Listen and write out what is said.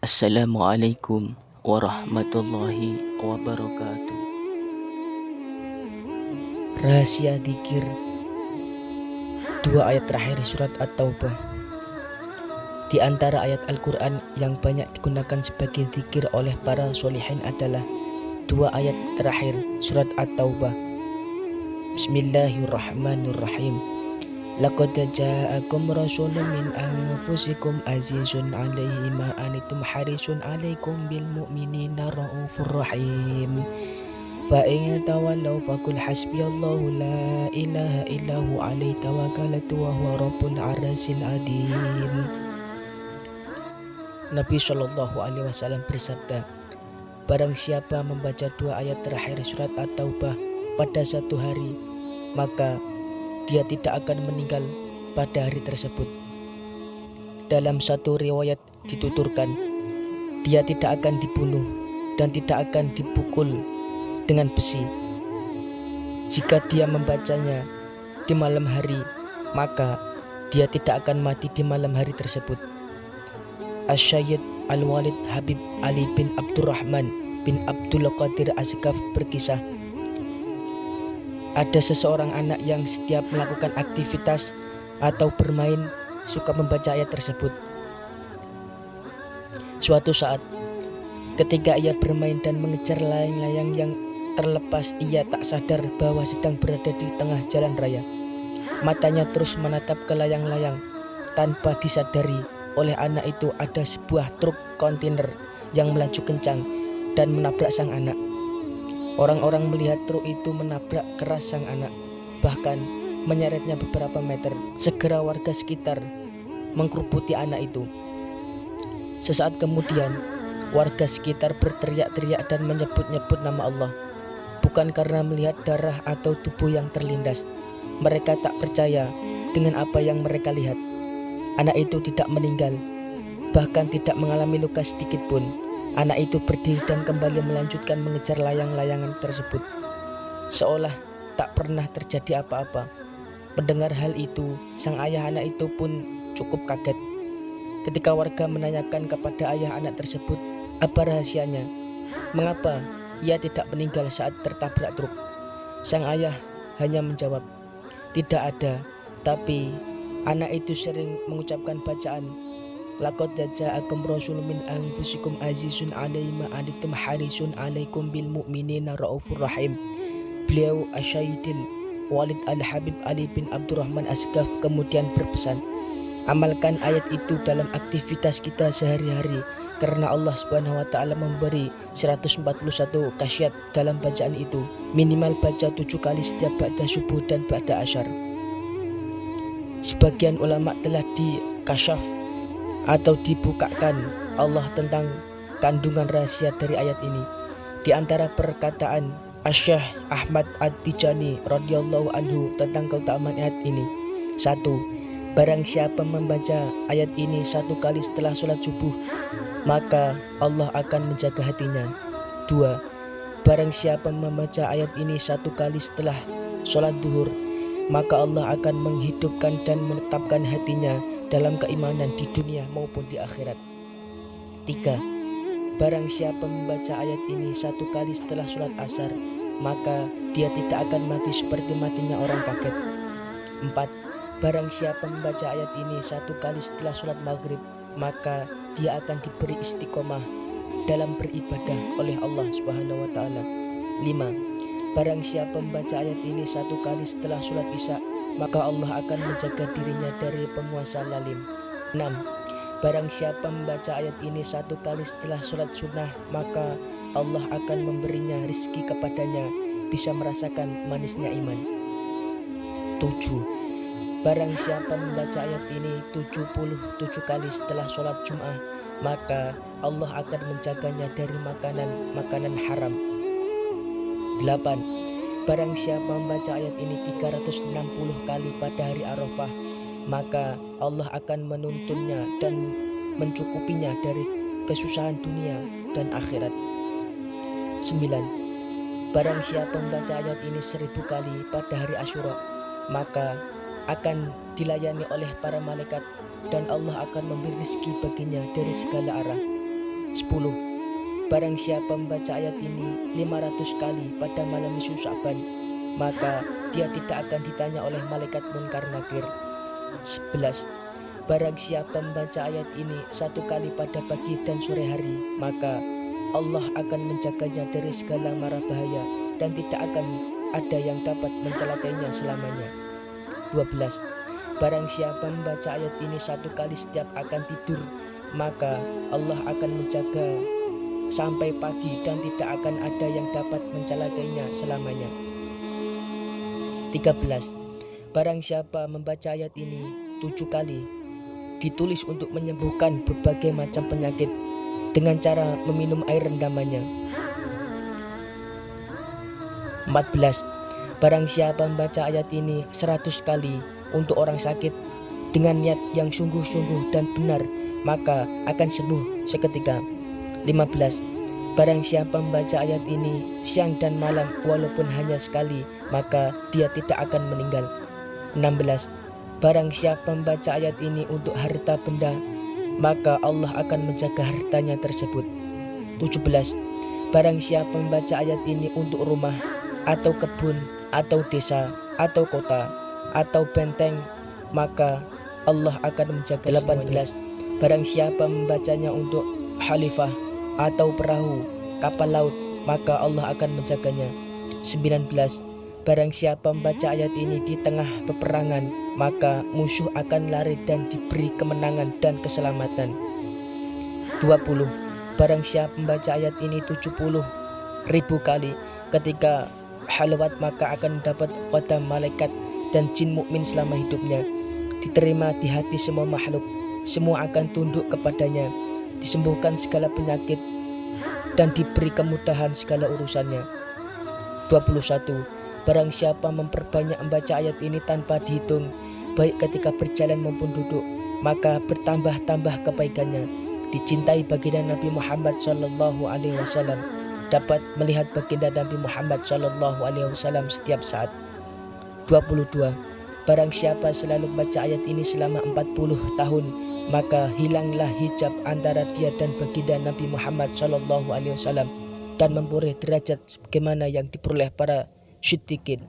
Assalamualaikum warahmatullahi wabarakatuh. Rahasia dzikir, 2 ayat terakhir surat At-Taubah. Di antara ayat Al-Quran yang banyak digunakan sebagai dzikir oleh para sholihin adalah 2 ayat terakhir surat At-Taubah. Bismillahirrahmanirrahim. Laqad ja'akum rasulun min anfusikum azizun 'alaihi ma anittum harisun 'alaikum bil mu'minina raufur rahim. Fa in tawallaw faqul hasbiyallahu la ilaha illahu alaihi tawakkaltu wa huwa rabbul arsyil adzim. Nabi Shallallahu Alaihi Wasallam bersabda, barang siapa membaca 2 ayat terakhir surat At-Taubah pada satu hari, maka dia tidak akan meninggal pada hari tersebut. Dalam satu riwayat dituturkan, dia tidak akan dibunuh dan tidak akan dipukul dengan besi. Jika dia membacanya di malam hari, maka dia tidak akan mati di malam hari tersebut. Asy-Syaikh Al-Walid Habib Ali bin Abdurrahman bin Abdul Qadir Asgaf berkisah, ada seseorang anak yang setiap melakukan aktivitas atau bermain suka membaca ayat tersebut. Suatu saat, ketika ia bermain dan mengejar layang-layang yang terlepas, ia tak sadar bahwa sedang berada di tengah jalan raya. Matanya terus menatap ke layang-layang. Tanpa disadari oleh anak itu, ada sebuah truk kontainer yang melaju kencang dan menabrak sang anak. Orang-orang melihat truk itu menabrak keras sang anak, bahkan menyeretnya beberapa meter. Segera warga sekitar mengkerubuti anak itu. Sesaat kemudian, warga sekitar berteriak-teriak dan menyebut-nyebut nama Allah. Bukan karena melihat darah atau tubuh yang terlindas. Mereka tak percaya dengan apa yang mereka lihat. Anak itu tidak meninggal, bahkan tidak mengalami luka sedikit pun. Anak itu berdiri dan kembali melanjutkan mengejar layang-layangan tersebut, seolah tak pernah terjadi apa-apa. Mendengar hal itu, sang ayah anak itu pun cukup kaget. Ketika warga menanyakan kepada ayah anak tersebut, apa rahasianya? Mengapa ia tidak meninggal saat tertabrak truk? Sang ayah hanya menjawab, tidak ada, tapi anak itu sering mengucapkan bacaan, laqad ja'akum rasulun min anfusikum azizun 'alaihi ma anittum harisun 'alaikum bil mu'minina raufur rahim. Beliau Asy-Syaikh Walid Al-Habib Ali bin Abdurrahman Asgaf kemudian berpesan, amalkan ayat itu dalam aktivitas kita sehari-hari, karena Allah Subhanahu wa taala memberi 141 khasyat dalam bacaan itu. Minimal baca 7 kali setiap ba'da subuh dan ba'da asyar. Sebagian ulama telah dikasyaf atau dibukakan Allah tentang kandungan rahasia dari ayat ini. Di antara perkataan Asy-Syaikh Ahmad At-Tijani radhiyallahu anhu tentang keutamaan ayat ini: 1. Barang siapa membaca ayat ini 1 kali setelah sholat subuh, maka Allah akan menjaga hatinya. 2. Barang siapa membaca ayat ini 1 kali setelah sholat duhur, maka Allah akan menghidupkan dan menetapkan hatinya dalam keimanan di dunia maupun di akhirat. 3. Barang siapa membaca ayat ini 1 kali setelah sholat asar, maka dia tidak akan mati seperti matinya orang kaget. 4. Barang siapa membaca ayat ini 1 kali setelah sholat maghrib, maka dia akan diberi istiqomah dalam beribadah oleh Allah Subhanahu wa taala. 5. Barang siapa membaca ayat ini 1 kali setelah sholat isya, maka Allah akan menjaga dirinya dari penguasa lalim. 6. Barang siapa membaca ayat ini 1 kali setelah sholat sunnah, maka Allah akan memberinya rizki kepadanya, bisa merasakan manisnya iman. 7. Barang siapa membaca ayat ini 77 kali setelah sholat Jum'ah, maka Allah akan menjaganya dari makanan haram. 8. Barang siapa membaca ayat ini 360 kali pada hari Arafah, maka Allah akan menuntunnya dan mencukupinya dari kesusahan dunia dan akhirat. 9. Barang siapa membaca ayat ini 1000 kali pada hari Asyura, maka akan dilayani oleh para malaikat dan Allah akan memberi rezeki baginya dari segala arah. 10. Barang siapa membaca ayat ini 500 kali pada malam nisfu Sya'ban, maka dia tidak akan ditanya oleh malaikat munkar nakir. 11. Barang siapa membaca ayat ini 1 kali pada pagi dan sore hari, maka Allah akan menjaganya dari segala mara bahaya dan tidak akan ada yang dapat mencelakainya selamanya. 12. Barang siapa membaca ayat ini 1 kali setiap akan tidur, maka Allah akan menjaga sampai pagi dan tidak akan ada yang dapat mencelakainya selamanya. 13. Barang siapa membaca ayat ini 7 kali, ditulis untuk menyembuhkan berbagai macam penyakit dengan cara meminum air rendamannya. 14. Barang siapa membaca ayat ini 100 kali untuk orang sakit dengan niat yang sungguh-sungguh dan benar, maka akan sembuh seketika. 15. Barang siapa membaca ayat ini siang dan malam walaupun hanya sekali, maka dia tidak akan meninggal. 16. Barang siapa membaca ayat ini untuk harta benda, maka Allah akan menjaga hartanya tersebut. 17. Barang siapa membaca ayat ini untuk rumah atau kebun atau desa atau kota atau benteng, maka Allah akan menjaga 18. Barang siapa membacanya untuk khalifah atau perahu, kapal laut, maka Allah akan menjaganya. 19. Barang siapa membaca ayat ini di tengah peperangan, maka musuh akan lari dan diberi kemenangan dan keselamatan. 20. Barang siapa membaca ayat ini 70.000 kali ketika halwat, maka akan mendapat qadam malaikat dan jin mukmin selama hidupnya, diterima di hati semua makhluk, semua akan tunduk kepadanya, disembuhkan segala penyakit dan diberi kemudahan segala urusannya. 21. Barang siapa memperbanyak membaca ayat ini tanpa dihitung, baik ketika berjalan maupun duduk, maka bertambah-tambah kebaikannya, dicintai baginda Nabi Muhammad SAW, dapat melihat baginda Nabi Muhammad SAW setiap saat. 22. Barang siapa selalu membaca ayat ini selama 40 tahun, maka hilanglah hijab antara dia dan baginda Nabi Muhammad SAW dan memperoleh derajat sebagaimana yang diperoleh para syiddiqin.